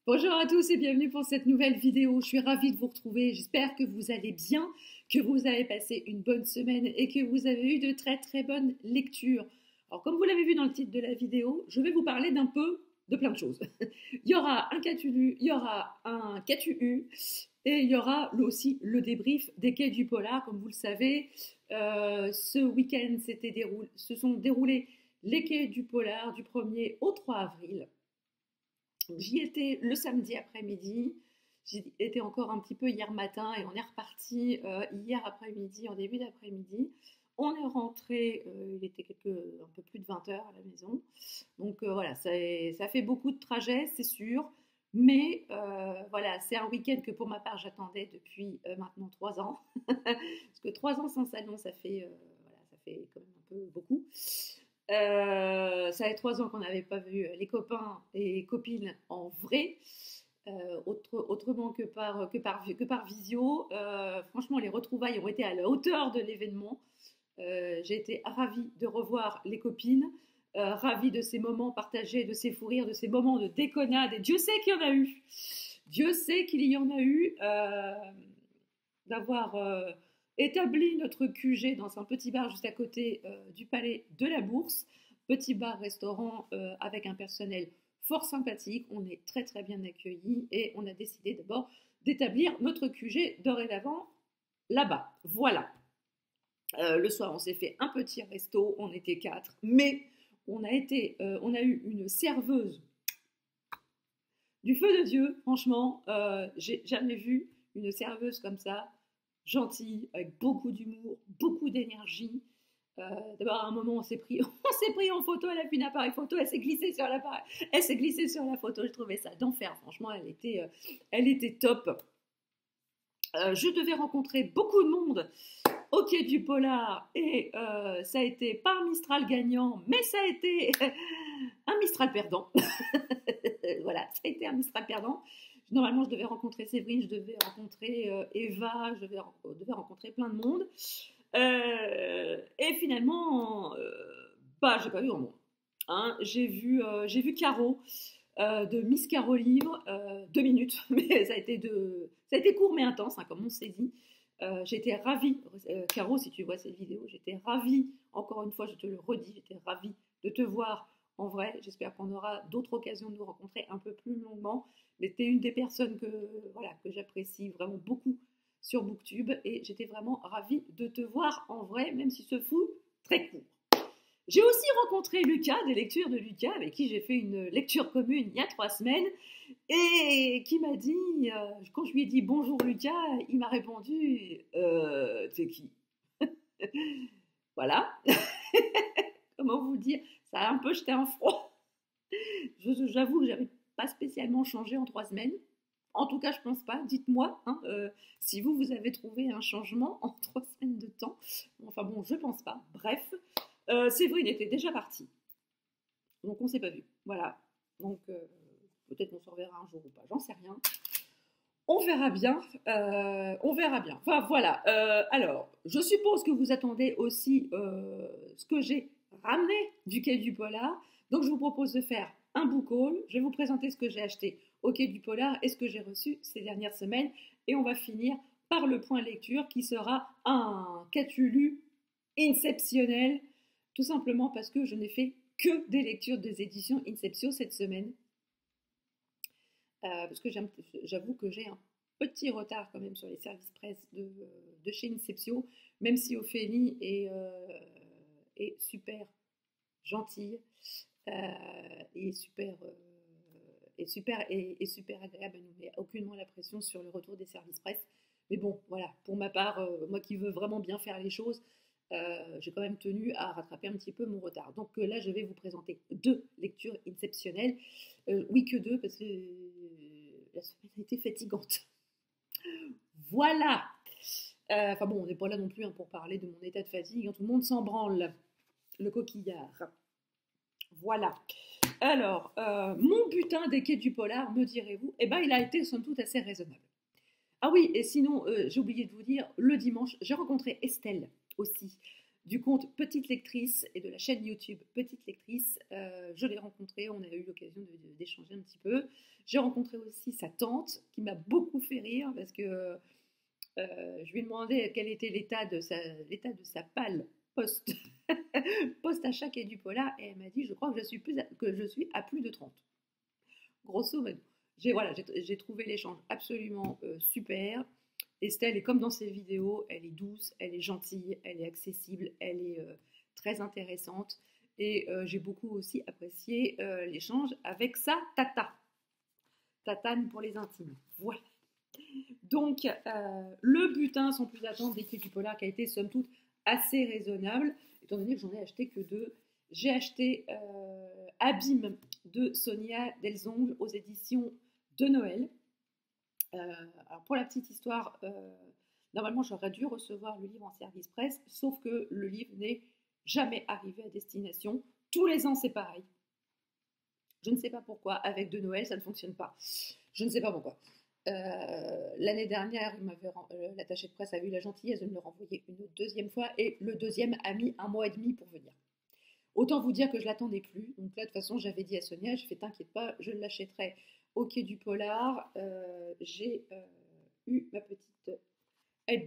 Bonjour à tous et bienvenue pour cette nouvelle vidéo. Je suis ravie de vous retrouver. J'espère que vous allez bien, que vous avez passé une bonne semaine et que vous avez eu de très très bonnes lectures. Alors comme vous l'avez vu dans le titre de la vidéo, je vais vous parler d'un peu de plein de choses. Il y aura un qu'as-tu lu, il y aura un qu'as-tu eu et il y aura aussi le débrief des quais du polar. Comme vous le savez, ce week-end se sont déroulés les quais du polar du 1er au 3 avril. J'y étais le samedi après-midi, j'y étais encore un petit peu hier matin et on est reparti hier après-midi, en début d'après-midi. On est rentré, il était un peu plus de 20 heures à la maison. Donc voilà, ça fait beaucoup de trajets, c'est sûr. Mais voilà, c'est un week-end que pour ma part j'attendais depuis maintenant 3 ans. Parce que 3 ans sans salon, voilà, ça fait quand même un peu beaucoup. Ça fait 3 ans qu'on n'avait pas vu les copains et copines en vrai, autrement que par visio. Franchement, les retrouvailles ont été à la hauteur de l'événement. J'ai été ravie de revoir les copines, ravie de ces moments partagés, de ces fous rires, de ces moments de déconnade. Et Dieu sait qu'il y en a eu. Dieu sait qu'il y en a eu. D'avoir établi notre QG dans un petit bar juste à côté du palais de la Bourse, petit bar-restaurant avec un personnel fort sympathique. On est très très bien accueillis et on a décidé d'abord d'établir notre QG dorénavant là-bas. Voilà. Le soir, on s'est fait un petit resto, on était 4, mais on a eu une serveuse du feu de Dieu. Franchement, j'ai jamais vu une serveuse comme ça, gentille, avec beaucoup d'humour, beaucoup d'énergie. D'abord, à un moment, on s'est pris en photo, elle a pris un appareil photo, elle s'est glissée sur la photo. Je trouvais ça d'enfer. Franchement, elle était top. Je devais rencontrer beaucoup de monde au quai du Polar et ça a été pas un Mistral gagnant, mais ça a été un Mistral perdant. Voilà, ça a été un Mistral perdant. Normalement, je devais rencontrer Séverine, je devais rencontrer Eva, je devais rencontrer plein de monde. Et finalement, j'ai pas vu grand monde. Hein, j'ai vu Caro de Miss Caro Livre, 2 minutes, mais ça a été court mais intense, hein, comme on s'est dit. J'étais ravie, Caro, si tu vois cette vidéo, j'étais ravie, encore une fois, je te le redis, j'étais ravie de te voir en vrai. J'espère qu'on aura d'autres occasions de nous rencontrer un peu plus longuement. Mais tu es une des personnes que j'apprécie vraiment beaucoup sur Booktube et j'étais vraiment ravie de te voir en vrai, même si ce fut très court. J'ai aussi rencontré Lucas, des lectures de Lucas, avec qui j'ai fait une lecture commune il y a 3 semaines, et qui m'a dit, quand je lui ai dit bonjour Lucas, il m'a répondu t'es qui? Voilà. Comment vous dire? Ça a un peu jeté un froid. J'avoue que j'avais pas spécialement changé en 3 semaines. En tout cas, je pense pas. Dites-moi hein, si vous avez trouvé un changement en 3 semaines de temps. Enfin bon, je pense pas. Bref, Séverine était déjà partie. Donc on s'est pas vu. Voilà. Donc peut-être qu'on se reverra un jour ou pas. J'en sais rien. On verra bien. On verra bien. Enfin voilà. Alors, je suppose que vous attendez aussi ce que j'ai ramené du quai du Polar. Donc je vous propose de faire un book haul. Je vais vous présenter ce que j'ai acheté au quai du Polar et ce que j'ai reçu ces dernières semaines. Et on va finir par le point lecture qui sera un qu'as-tu lu inceptionnel. Tout simplement parce que je n'ai fait que des lectures des éditions Inceptio cette semaine. Parce que j'avoue que j'ai un petit retard quand même sur les services presse de chez Inceptio, même si Ophélie est super gentille et super agréable, elle ne nous met aucunement la pression sur le retour des services presse. Mais bon, voilà, pour ma part, moi qui veux vraiment bien faire les choses, j'ai quand même tenu à rattraper un petit peu mon retard. Donc là, je vais vous présenter 2 lectures inceptionnelles. Oui, que 2, parce que la semaine a été fatigante. Voilà. Enfin bon, on n'est pas là non plus hein, pour parler de mon état de fatigue. Hein, tout le monde s'en branle. Le coquillard. Voilà. Alors, mon butin des quais du Polar, me direz-vous, eh ben, il a été somme toute assez raisonnable. Ah oui, et sinon, j'ai oublié de vous dire, le dimanche, j'ai rencontré Estelle aussi du compte Petite Lectrice et de la chaîne YouTube Petite Lectrice. Je l'ai rencontrée, on a eu l'occasion d'échanger un petit peu. J'ai rencontré aussi sa tante qui m'a beaucoup fait rire parce que je lui ai demandé quel était l'état de sa palle post, post-achat Quai du Polar et elle m'a dit je crois que je suis à plus de 30. Grosso modo. J'ai trouvé l'échange absolument super. Estelle est comme dans ses vidéos, elle est douce, elle est gentille, elle est accessible, elle est très intéressante. Et j'ai beaucoup aussi apprécié l'échange avec sa tata. Tatane pour les intimes. Voilà. Donc, le butin, sans plus attendre, des Quais du Polar qui a été somme toute assez raisonnable, étant donné que j'en ai acheté que 2. J'ai acheté Abîme de Sonia Delzongle aux éditions de Noël. Alors pour la petite histoire, normalement j'aurais dû recevoir le livre en service presse, sauf que le livre n'est jamais arrivé à destination. Tous les ans c'est pareil. Je ne sais pas pourquoi, avec de Noël ça ne fonctionne pas. Je ne sais pas pourquoi. L'année dernière, l'attaché de presse a eu la gentillesse de me le renvoyer une deuxième fois et le deuxième a mis 1 mois et demi pour venir. Autant vous dire que je l'attendais plus. Donc là, de toute façon, j'avais dit à Sonia, je fais t'inquiète pas, je l'achèterai au Quai du Polar. J'ai eu ma petite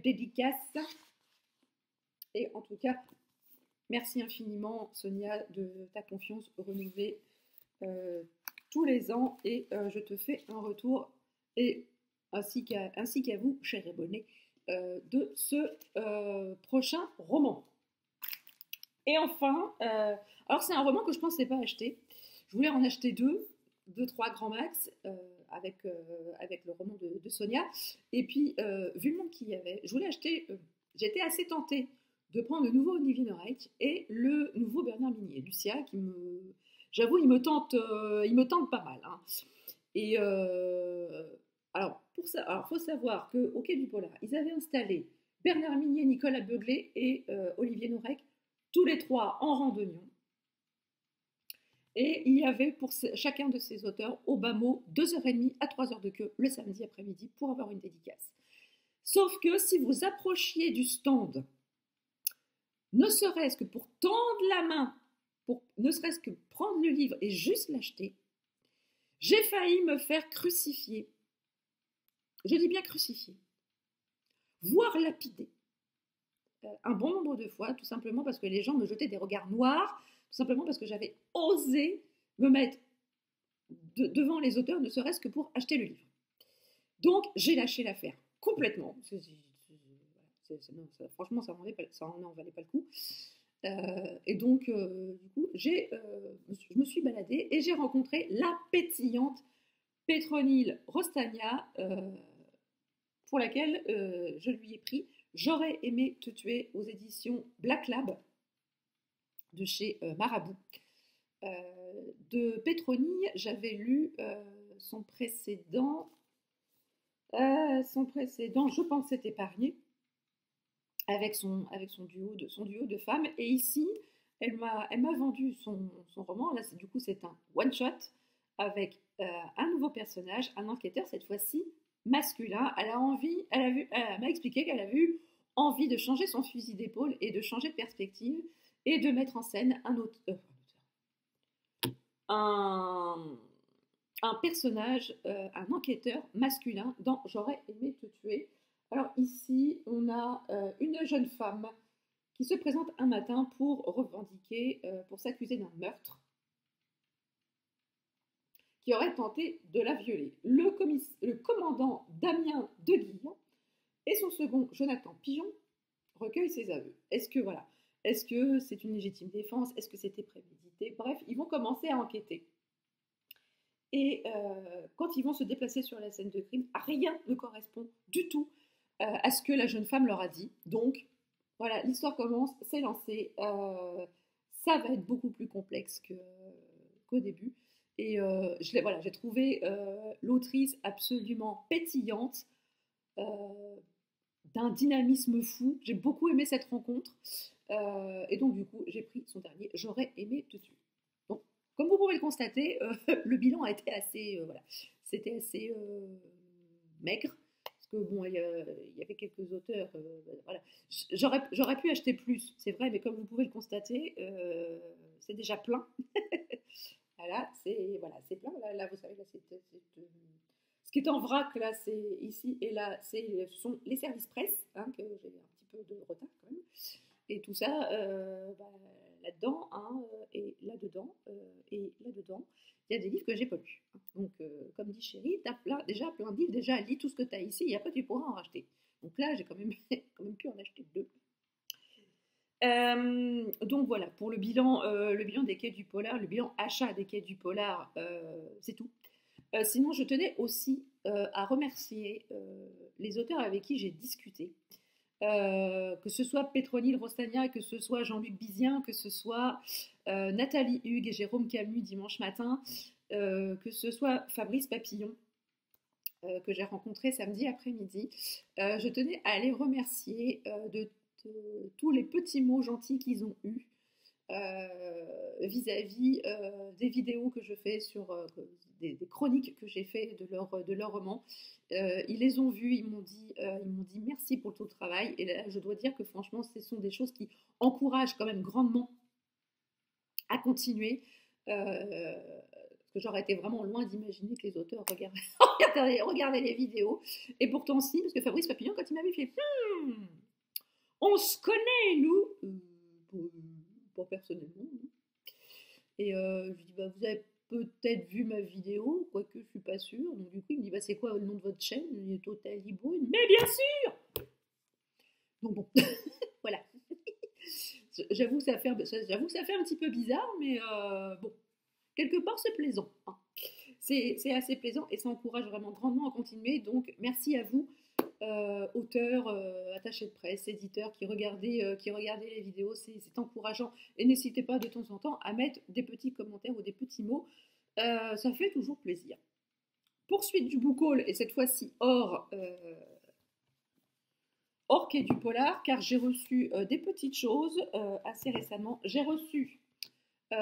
dédicace. Et en tout cas, merci infiniment, Sonia, de ta confiance renouvelée tous les ans. Et je te fais un retour, et ainsi qu'à vous, cher abonné, de ce prochain roman. Et enfin, alors c'est un roman que je ne pensais pas acheter. Je voulais en acheter 2, 3 grands max, avec le roman de Sonia. Et puis, vu le monde qu'il y avait, je voulais acheter, j'étais assez tentée de prendre le nouveau Olivier Noreit et le nouveau Bernard Minier. Lucia, j'avoue, il me tente pas mal. Hein. Et alors, faut savoir qu'au Quai du Polar, ils avaient installé Bernard Minier, Nicolas Beuglet et Olivier Noreit, tous les 3 en randonnion. Et il y avait pour chacun de ces auteurs, au bas mot, 2h30 à 3h de queue le samedi après-midi pour avoir une dédicace. Sauf que si vous approchiez du stand, ne serait-ce que pour tendre la main, ne serait-ce que prendre le livre et juste l'acheter, j'ai failli me faire crucifier. Je dis bien crucifier. Voire lapider. Un bon nombre de fois, tout simplement parce que les gens me jetaient des regards noirs, tout simplement parce que j'avais osé me mettre devant les auteurs, ne serait-ce que pour acheter le livre. Donc, j'ai lâché l'affaire complètement. Franchement, ça n'en valait pas le coup. Et donc, du coup, je me suis baladée et j'ai rencontré la pétillante Pétronille Rostagna, pour laquelle je lui ai pris J'aurais aimé te tuer aux éditions Black Lab de chez Marabout. De Pétronille, j'avais lu son précédent, Je pensais t'épargner, avec son duo de femmes. Et ici, elle m'a vendu son roman. Là, du coup, c'est un one-shot avec un nouveau personnage, un enquêteur, cette fois-ci masculin. Elle m'a expliqué qu'elle avait eu envie de changer son fusil d'épaule et de changer de perspective et de mettre en scène un personnage, un enquêteur masculin dans J'aurais aimé te tuer. Alors ici, on a une jeune femme qui se présente un matin pour revendiquer, pour s'accuser d'un meurtre qui aurait tenté de la violer. Le commandant Damien Deguille et son second Jonathan Pigeon recueillent ses aveux. Est-ce que c'est une légitime défense? Est-ce que c'était prémédité? Bref, ils vont commencer à enquêter. Et quand ils vont se déplacer sur la scène de crime, rien ne correspond du tout à ce que la jeune femme leur a dit. Donc, voilà, l'histoire commence, c'est lancé. Ça va être beaucoup plus complexe qu'au début. Et j'ai trouvé l'autrice absolument pétillante, d'un dynamisme fou. J'ai beaucoup aimé cette rencontre. Et donc, du coup, j'ai pris son dernier J'aurais aimé te tuer. Donc, comme vous pouvez le constater, le bilan a été assez, c'était assez maigre, parce que bon, il y avait quelques auteurs, voilà. J'aurais pu acheter plus, c'est vrai, mais comme vous pouvez le constater, c'est déjà plein. Voilà, c'est plein. Là, vous savez, là, ce qui est en vrac, là, c'est ici et là, ce sont les services presse, hein, que j'ai un petit peu de retard quand même. Et tout ça, bah, là-dedans, hein, et là-dedans, il y a des livres que j'ai pas lus. Hein. Donc, comme dit Chérie, tu as déjà plein de livres, déjà lis tout ce que tu as ici et après tu pourras en racheter. Donc là, j'ai quand même, quand même pu en acheter deux. Donc voilà, pour le bilan des quais du polar, le bilan achat des quais du polar, c'est tout. Sinon, je tenais aussi à remercier les auteurs avec qui j'ai discuté. Que ce soit Pétronille Rostagna, que ce soit Jean-Luc Bizien, que ce soit Nathalie Hugues et Jérôme Camus dimanche matin, que ce soit Fabrice Papillon, que j'ai rencontré samedi après-midi. Je tenais à les remercier de tous les petits mots gentils qu'ils ont eus vis-à-vis des vidéos que je fais sur des chroniques que j'ai fait de leur roman. Ils les ont vus, ils m'ont dit merci pour tout le travail. Et là, je dois dire que franchement, ce sont des choses qui encouragent quand même grandement à continuer. Parce que j'aurais été vraiment loin d'imaginer que les auteurs regardaient les vidéos. Et pourtant, si, parce que Fabrice Papillon, quand il m'a vu, il fait on se connaît, nous pas personnellement. Et je lui dis, bah, vous avez peut-être vu ma vidéo, quoique je suis pas sûre. Donc du coup, il me dit, bah, c'est quoi le nom de votre chaîne? Il est Total Librune. Mais bien sûr. Donc bon, voilà. J'avoue que ça fait un petit peu bizarre, mais bon, quelque part c'est plaisant. Hein. C'est assez plaisant et ça encourage vraiment grandement à continuer. Donc merci à vous, auteurs, attachés de presse, éditeurs qui regardaient les vidéos, c'est encourageant. Et n'hésitez pas de temps en temps à mettre des petits commentaires ou des petits mots, ça fait toujours plaisir. Poursuite du book haul, et cette fois-ci hors quai du polar, car j'ai reçu des petites choses assez récemment. J'ai reçu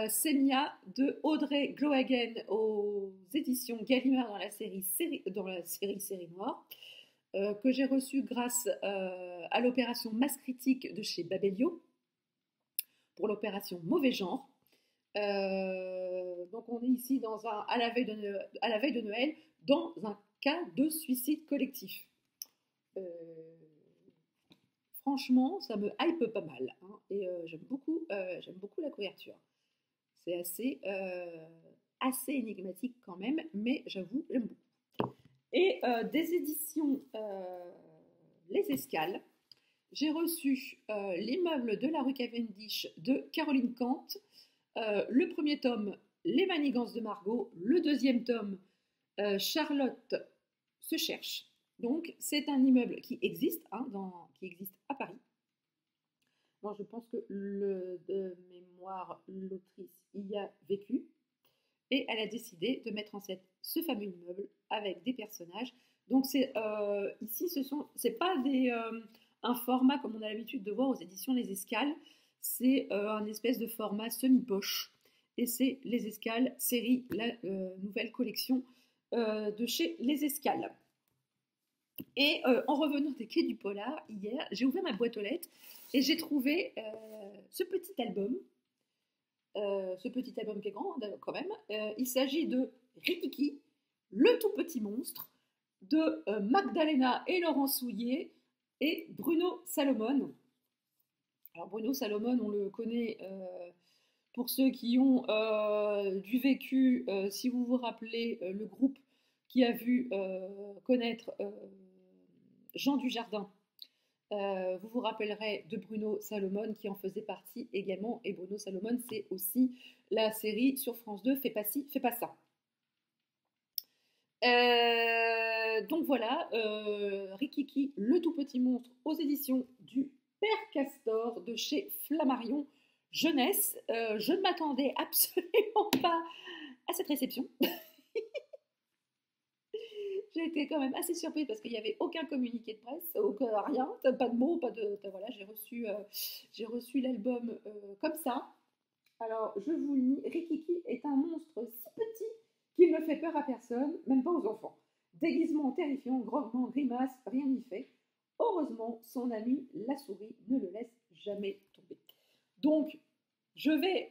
Semia de Audrey Glohagen aux éditions Gallimard dans la série Série Noire. Que j'ai reçu grâce à l'opération Masse Critique de chez Babelio, pour l'opération Mauvais Genre. Donc on est ici à la veille de Noël, dans un cas de suicide collectif. Franchement, ça me hype pas mal, hein, et j'aime beaucoup la couverture. C'est assez énigmatique quand même, mais j'avoue, j'aime beaucoup. Et des éditions Les Escales, j'ai reçu L'immeuble de la rue Cavendish de Caroline Kant, le premier tome Les Manigances de Margot, le deuxième tome Charlotte se cherche. Donc c'est un immeuble qui existe, hein, qui existe à Paris. Bon, je pense que de mémoire, l'autrice y a vécu. Et elle a décidé de mettre en scène ce fameux immeuble avec des personnages. Donc ici, c'est pas un format comme on a l'habitude de voir aux éditions Les Escales. C'est un espèce de format semi-poche. Et c'est Les Escales, série, la nouvelle collection de chez Les Escales. Et en revenant des quais du polar, hier, j'ai ouvert ma boîte aux lettres et j'ai trouvé ce petit album qui est grand quand même. Il s'agit de Rikiki, le tout petit monstre, de Magdalena et Laurent Souillet et Bruno Salomon. Alors Bruno Salomon, on le connaît pour ceux qui ont du vécu, si vous vous rappelez le groupe qui a vu connaître Jean Dujardin. Vous vous rappellerez de Bruno Salomon qui en faisait partie également. Et Bruno Salomon, c'est aussi la série sur France 2, Fais pas ci, fais pas ça. Donc voilà, Rikiki, le tout petit monstre, aux éditions du Père Castor de chez Flammarion Jeunesse. Je ne m'attendais absolument pas à cette réception. J'ai été quand même assez surprise parce qu'il n'y avait aucun communiqué de presse, rien, pas de mots, voilà, j'ai reçu l'album comme ça. Alors, je vous lis, Rikiki est un monstre si petit qu'il ne fait peur à personne, même pas aux enfants. Déguisement terrifiant, grognement, grimace, rien n'y fait. Heureusement, son ami, la souris, ne le laisse jamais tomber. Donc, je vais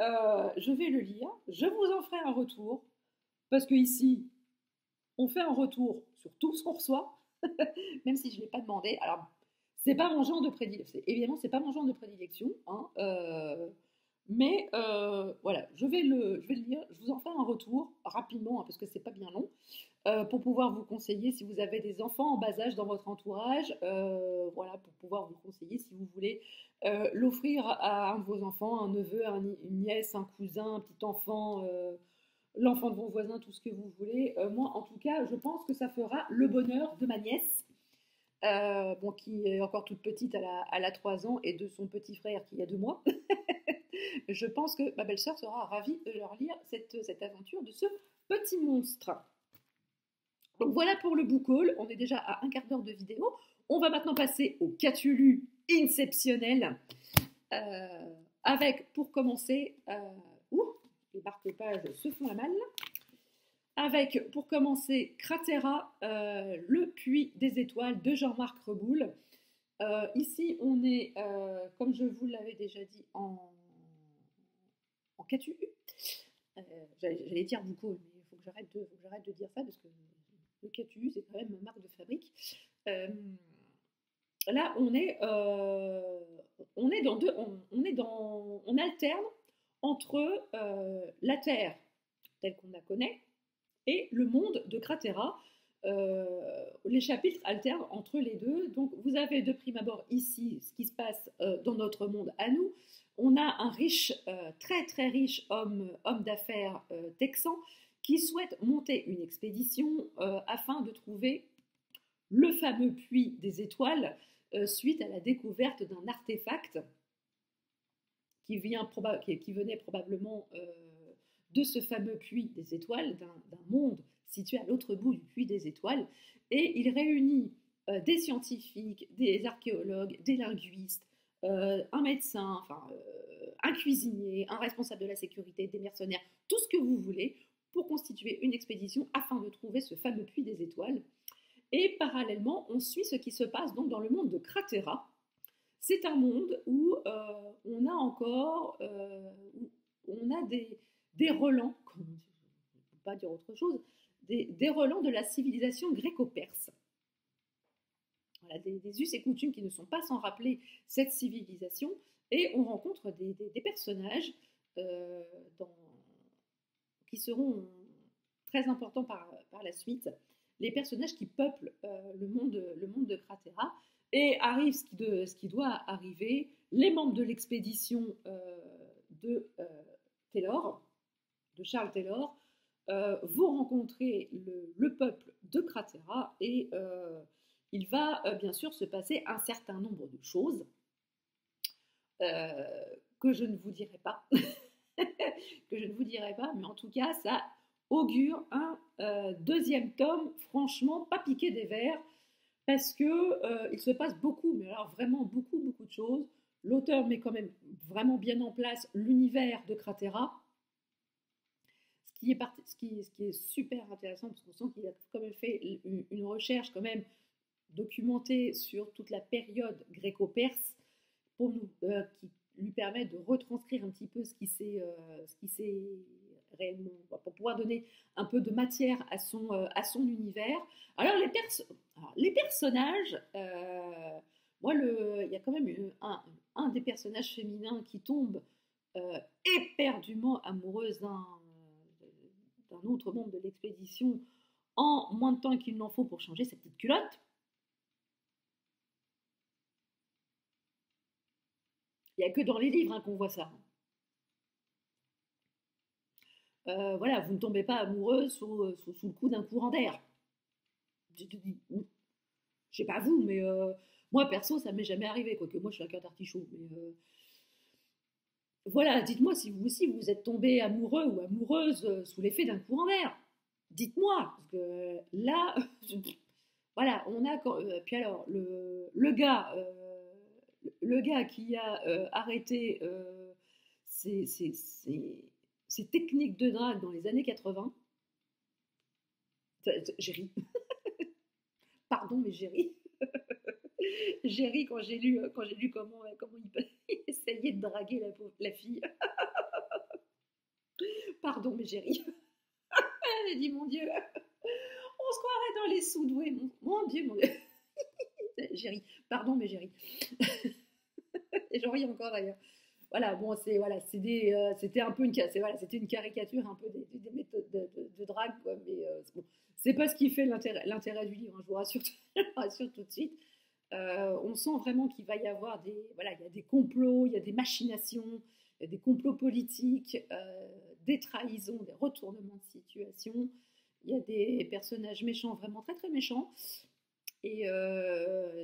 le lire, je vous en ferai un retour, parce que ici, on fait un retour sur tout ce qu'on reçoit, même si je ne l'ai pas demandé. Alors, c'est pas mon genre de prédilection, évidemment, c'est pas mon genre de prédilection, hein, mais voilà, je vais le lire, je vous en ferai un retour rapidement, hein, parce que c'est pas bien long, pour pouvoir vous conseiller si vous avez des enfants en bas âge dans votre entourage, voilà, pour pouvoir vous conseiller si vous voulez l'offrir à un de vos enfants, un neveu, une nièce, un cousin, un petit enfant, l'enfant de vos voisins, tout ce que vous voulez. Moi, en tout cas, je pense que ça fera le bonheur de ma nièce, bon, qui est encore toute petite, elle a 3 ans, et de son petit frère qui a 2 mois. Je pense que ma belle-sœur sera ravie de leur lire cette aventure de ce petit monstre. Donc voilà pour le book haul, on est déjà à un quart d'heure de vidéo. On va maintenant passer au Catulu Inceptionnel, avec, pour commencer, les marque-pages se font la malle, avec, pour commencer, Cratera, le puits des étoiles de Jean-Marc Reboul. Ici, on est, comme je vous l'avais déjà dit, en Catulu. J'allais dire book haul, mais il faut que j'arrête de dire ça, parce que le Catulu, c'est quand même une marque de fabrique. Là, on alterne entre la Terre telle qu'on la connaît et le monde de Cratera. Les chapitres alternent entre les deux. Donc, vous avez de prime abord ici ce qui se passe dans notre monde à nous. On a un riche, très très riche homme d'affaires texan qui souhaite monter une expédition afin de trouver le fameux puits des étoiles suite à la découverte d'un artefact qui venait probablement de ce fameux puits des étoiles, d'un monde situé à l'autre bout du puits des étoiles. Et il réunit des scientifiques, des archéologues, des linguistes, un médecin, un cuisinier, un responsable de la sécurité, des mercenaires, tout ce que vous voulez, pour constituer une expédition afin de trouver ce fameux puits des étoiles. Et parallèlement, on suit ce qui se passe donc dans le monde de Cratera. C'est un monde où on a encore on a des relents, on ne peut pas dire autre chose, des relents de la civilisation gréco-perse. Voilà, des us et coutumes qui ne sont pas sans rappeler cette civilisation, et on rencontre des personnages qui seront très importants par la suite, les personnages qui peuplent le monde de Cratera. Et arrive ce qui doit arriver, les membres de l'expédition de Charles Taylor, vont rencontrer le peuple de Cratera, et il va bien sûr se passer un certain nombre de choses que je ne vous dirai pas, mais en tout cas, ça augure un deuxième tome, franchement, pas piqué des vers, parce que il se passe beaucoup, mais alors vraiment beaucoup, beaucoup de choses. L'auteur met quand même vraiment bien en place l'univers de Cratera, ce qui est super intéressant, parce qu'on sent qu'il a quand même fait une recherche quand même documentée sur toute la période gréco-perse, qui lui permet de retranscrire un petit peu ce qui s'est réellement, pour pouvoir donner un peu de matière à son univers. Alors les personnages, moi il y a quand même un des personnages féminins qui tombe éperdument amoureuse d'un autre membre de l'expédition en moins de temps qu'il n'en faut pour changer sa petite culotte. Il n'y a que dans les livres qu'on voit ça. Voilà, vous ne tombez pas amoureuse sous le coup d'un courant d'air. Je sais pas vous, mais moi perso, ça m'est jamais arrivé, quoique moi je suis un cœur d'artichaut. Mais voilà, dites-moi si vous aussi vous êtes tombé amoureux ou amoureuse sous l'effet d'un courant d'air. Dites-moi, parce que là, voilà, on a puis alors le gars qui a arrêté ses techniques de drague dans les années 80, j'ai ri. pardon, mais j'ai ri. J'ai ri quand j'ai lu comment il essayait de draguer la fille. Pardon, mais j'ai ri. Elle a dit, mon Dieu, on se croirait dans les sous-doués. Mon Dieu, mon Dieu. J'ai ri. Pardon, mais j'ai ri. Et j'en ris encore d'ailleurs. Voilà, bon, c'était un peu c'était une caricature un peu des méthodes de drague, quoi, mais bon, c'est pas ce qui fait l'intérêt du livre, hein, je vous rassure, je vous rassure tout de suite. On sent vraiment qu'il va y avoir il y a des complots, il y a des machinations, il y a des complots politiques, des trahisons, des retournements de situation. Il y a des personnages méchants, vraiment très très méchants, et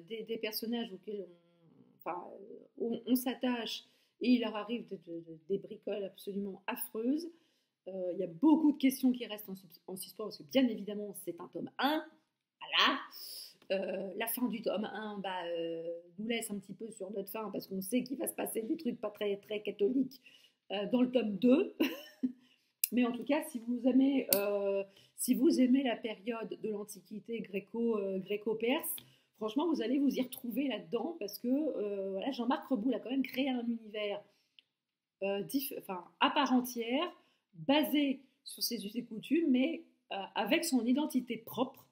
des personnages auxquels on s'attache, et il leur arrive des bricoles absolument affreuses. Il y a beaucoup de questions qui restent en suspens, parce que bien évidemment c'est un tome 1, voilà. La fin du tome 1 nous laisse un petit peu sur notre faim, parce qu'on sait qu'il va se passer des trucs pas très, très catholiques dans le tome 2. Mais en tout cas, si vous aimez la période de l'Antiquité gréco-perse, franchement, vous allez vous y retrouver là-dedans, parce que voilà, Jean-Marc Reboul a quand même créé un univers à part entière, basé sur ses us et coutumes, mais avec son identité propre.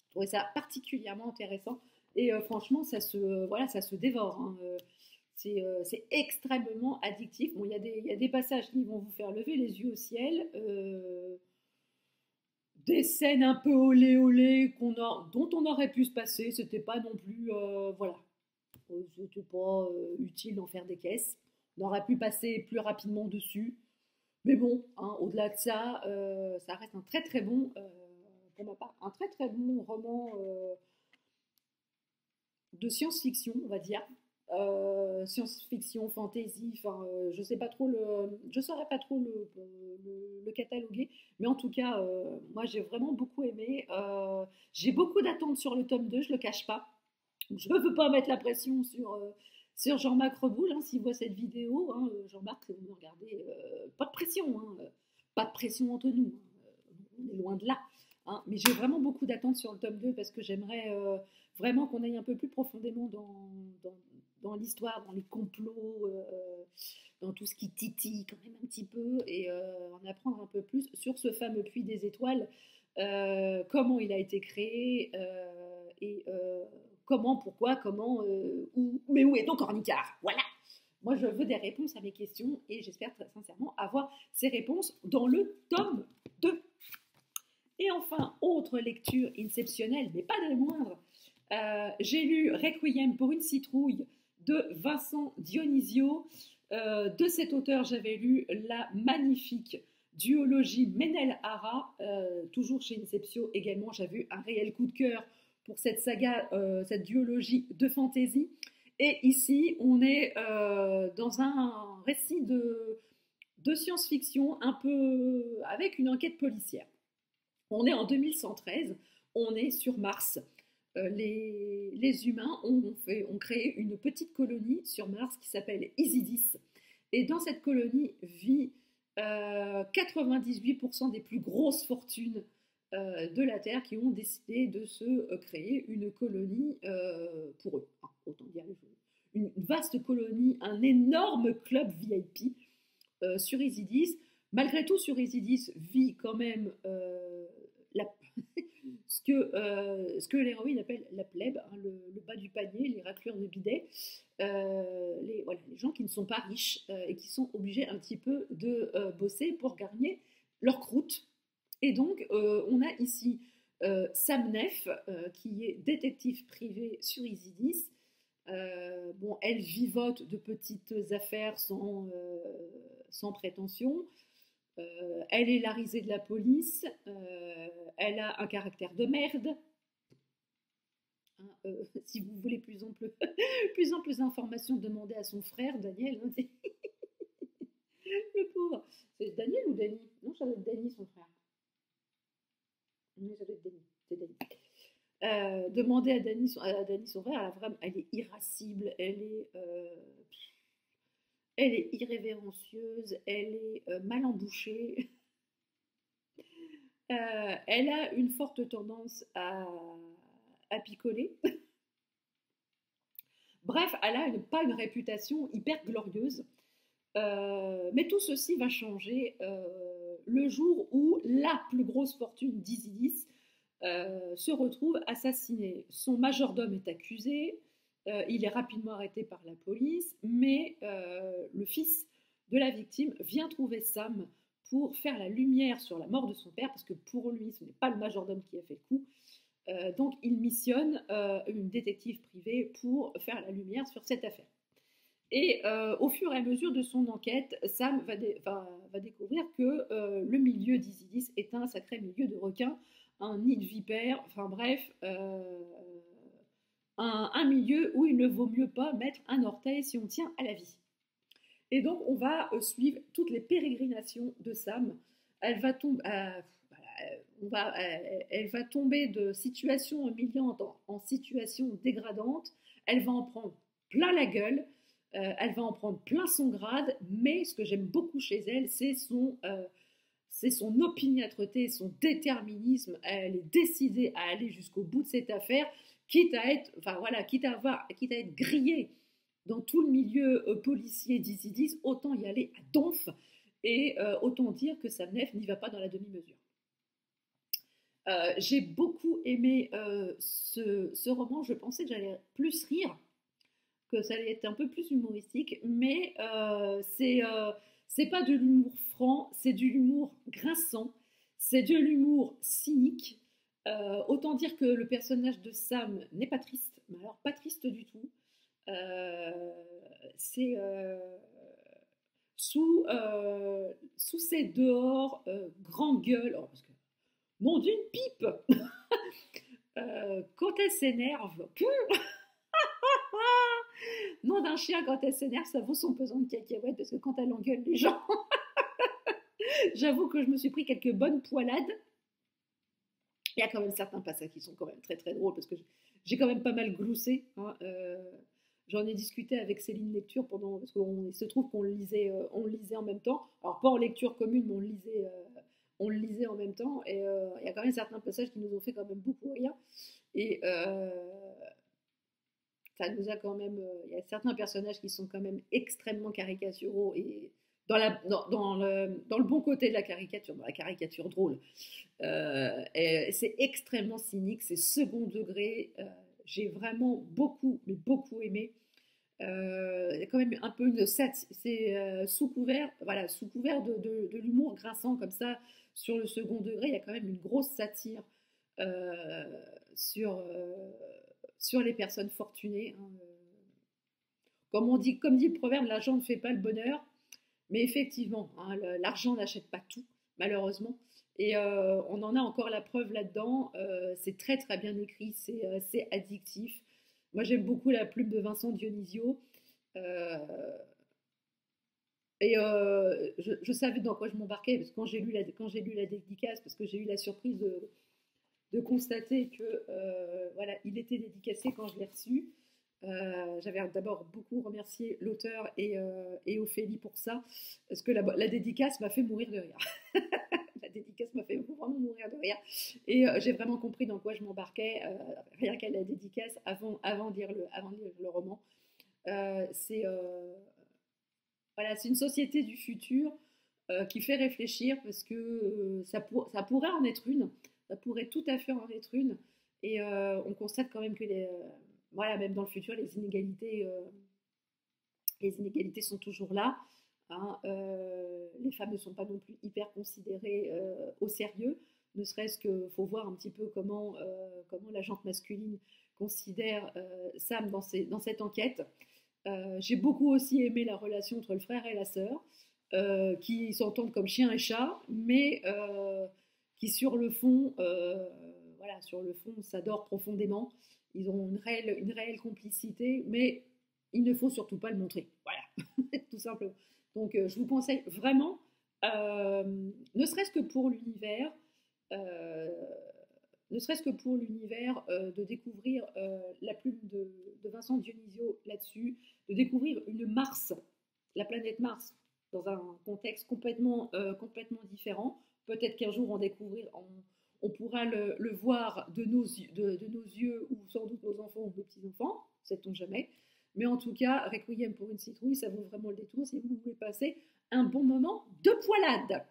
Je trouvais ça particulièrement intéressant. Et franchement, ça se dévore, hein. C'est extrêmement addictif. Bon, il y a des passages qui vont vous faire lever les yeux au ciel. Des scènes un peu olé olé dont on aurait pu se passer. C'était pas non plus. Voilà. C'était pas utile d'en faire des caisses. On aurait pu passer plus rapidement dessus. Mais bon, hein, au-delà de ça, ça reste un très très bon, pour ma part, un très très bon roman de science-fiction, on va dire. Science-fiction, fantasy, enfin, je saurais pas trop le cataloguer, mais en tout cas, moi j'ai vraiment beaucoup aimé. J'ai beaucoup d'attentes sur le tome 2, je le cache pas. Je ne veux pas mettre la pression sur Jean-Marc Reboul, hein, s'il voit cette vidéo. Hein, Jean-Marc, si vous me regardez, pas de pression, hein, pas de pression entre nous, hein, on est loin de là. Hein, mais j'ai vraiment beaucoup d'attentes sur le tome 2, parce que j'aimerais vraiment qu'on aille un peu plus profondément dans l'histoire, dans les complots, dans tout ce qui titille quand même un petit peu, et en apprendre un peu plus sur ce fameux puits des étoiles, comment il a été créé, et comment, pourquoi, comment, mais où est donc Ornicard? Voilà. Moi, je veux des réponses à mes questions, et j'espère très sincèrement avoir ces réponses dans le tome 2. Et enfin, autre lecture inceptionnelle, mais pas des moindres, j'ai lu Requiem pour une citrouille de Vincent Dionisio. De cet auteur, j'avais lu la magnifique duologie Menel-Hara, toujours chez Inceptio également. J'avais eu un réel coup de cœur pour cette saga, cette duologie de fantasy. Et ici, on est dans un récit de science-fiction, un peu avec une enquête policière. On est en 2113, on est sur Mars. Les humains ont créé une petite colonie sur Mars qui s'appelle Isidis. Et dans cette colonie vit 98% des plus grosses fortunes de la Terre, qui ont décidé de se créer une colonie pour eux. Enfin, autant dire une vaste colonie, un énorme club VIP sur Isidis. Malgré tout, sur Isidis vit quand même ce que l'héroïne appelle la plèbe, hein, le bas du panier, les raclures de bidet, les gens qui ne sont pas riches et qui sont obligés un petit peu de bosser pour gagner leur croûte. Et donc, on a ici Sam Neff, qui est détective privé sur Isidis. Bon, elle vivote de petites affaires sans prétention. Elle est la risée de la police. Elle a un caractère de merde. Hein, si vous voulez plus amples informations, demandez à son frère, Daniel. Hein, le pauvre. C'est Daniel ou Danny? Non, ça doit être Danny, son frère. Non, ça doit être Danny. C'est Danny. Demandez à Danny, son frère. Elle est irascible. Elle est irrévérencieuse, elle est mal embouchée. Elle a une forte tendance à picoler. Bref, elle a pas une réputation hyper glorieuse. Mais tout ceci va changer le jour où la plus grosse fortune d'Isidis se retrouve assassiné. Son majordome est accusé, il est rapidement arrêté par la police, mais le fils de la victime vient trouver Sam pour faire la lumière sur la mort de son père, parce que pour lui, ce n'est pas le majordome qui a fait le coup. Donc il missionne une détective privée pour faire la lumière sur cette affaire. Et au fur et à mesure de son enquête, Sam va découvrir que le milieu d'Isidis est un sacré milieu de requins, un nid de vipères, enfin bref, un milieu où il ne vaut mieux pas mettre un orteil si on tient à la vie. Et donc on va suivre toutes les pérégrinations de Sam. Elle va tomber, elle va tomber de situation humiliante en situation dégradante. Elle va en prendre plein la gueule. Elle va en prendre plein son grade, mais ce que j'aime beaucoup chez elle, c'est son opiniâtreté, son déterminisme. Elle est décidée à aller jusqu'au bout de cette affaire, quitte à être grillée dans tout le milieu policier d'Isidis, autant y aller à donf, et autant dire que Sam Neff n'y va pas dans la demi-mesure. J'ai beaucoup aimé ce roman, je pensais que j'allais plus rire, que ça allait être un peu plus humoristique, mais c'est pas de l'humour franc, c'est de l'humour grinçant, c'est de l'humour cynique. Autant dire que le personnage de Sam n'est pas triste, mais alors pas triste du tout. C'est sous ses dehors grande gueule, parce que nom d'une pipe. Quand elle s'énerve, nom d'un chien, quand elle s'énerve, ça vaut son pesant de cacahuètes, parce que quand elle engueule les gens, j'avoue que je me suis pris quelques bonnes poilades. Il y a quand même certains passages qui sont quand même très très drôles, parce que j'ai quand même pas mal gloussé. Hein, j'en ai discuté avec Céline Lecture parce qu'il se trouve qu'on le lisait en même temps. Alors pas en lecture commune, mais on le lisait en même temps. Et il y a quand même certains passages qui nous ont fait quand même beaucoup rire. Et ça nous a quand même. Il y a certains personnages qui sont quand même extrêmement caricaturaux et dans le bon côté de la caricature, dans la caricature drôle. Et c'est extrêmement cynique, c'est second degré. J'ai vraiment beaucoup, mais beaucoup aimé. Il y a quand même un peu c'est sous couvert de l'humour grinçant comme ça sur le second degré. Il y a quand même une grosse satire sur les personnes fortunées. Hein. Comme dit le proverbe, l'argent ne fait pas le bonheur. Mais effectivement, hein, l'argent n'achète pas tout, malheureusement. Et on en a encore la preuve là-dedans. C'est très très bien écrit, c'est addictif. Moi j'aime beaucoup la plume de Vincent Dionisio. Et je savais dans quoi je m'embarquais, parce que quand j'ai lu la dédicace, parce que j'ai eu la surprise de constater que voilà, il était dédicacé quand je l'ai reçu. J'avais d'abord beaucoup remercié l'auteur et Ophélie pour ça, parce que la dédicace m'a fait mourir de rire. La dédicace m'a fait vraiment mourir de rire. Et j'ai vraiment compris dans quoi je m'embarquais, rien qu'à la dédicace, avant de lire le roman. C'est une société du futur qui fait réfléchir, parce que ça pourrait en être une. Ça pourrait tout à fait en être une. Et on constate quand même que même dans le futur, les inégalités sont toujours là. Hein, les femmes ne sont pas non plus hyper considérées au sérieux, ne serait-ce qu'il faut voir un petit peu comment la gente masculine considère Sam dans cette enquête. J'ai beaucoup aussi aimé la relation entre le frère et la sœur, qui s'entendent comme chien et chat, mais qui sur le fond s'adorent profondément. Ils ont une réelle complicité, mais il ne faut surtout pas le montrer. Voilà, tout simplement. Donc je vous conseille vraiment, ne serait-ce que pour l'univers, de découvrir la plume de Vincent Dionisio là-dessus, de découvrir la planète Mars, dans un contexte complètement différent. Peut-être qu'un jour on pourra le voir de nos yeux, ou sans doute nos enfants ou nos petits-enfants, sait-on jamais. Mais en tout cas, Requiem pour une citrouille, ça vaut vraiment le détour si vous voulez passer un bon moment de poilade.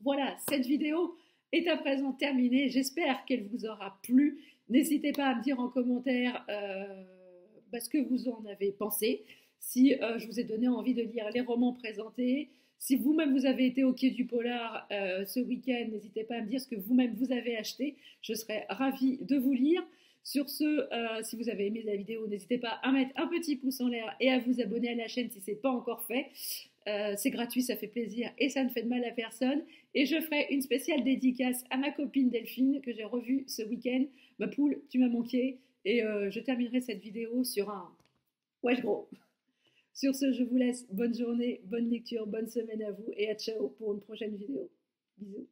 Voilà, cette vidéo est à présent terminée. J'espère qu'elle vous aura plu. N'hésitez pas à me dire en commentaire ce que vous en avez pensé. Si je vous ai donné envie de lire les romans présentés. Si vous-même vous avez été au Quai du Polar ce week-end, n'hésitez pas à me dire ce que vous-même vous avez acheté. Je serais ravie de vous lire. Sur ce, si vous avez aimé la vidéo, n'hésitez pas à mettre un petit pouce en l'air et à vous abonner à la chaîne si ce n'est pas encore fait. C'est gratuit, ça fait plaisir et ça ne fait de mal à personne. Et je ferai une spéciale dédicace à ma copine Delphine que j'ai revue ce week-end. Ma poule, tu m'as manqué. Et je terminerai cette vidéo sur un wesh gros. Sur ce, je vous laisse. Bonne journée, bonne lecture, bonne semaine à vous et à ciao pour une prochaine vidéo. Bisous.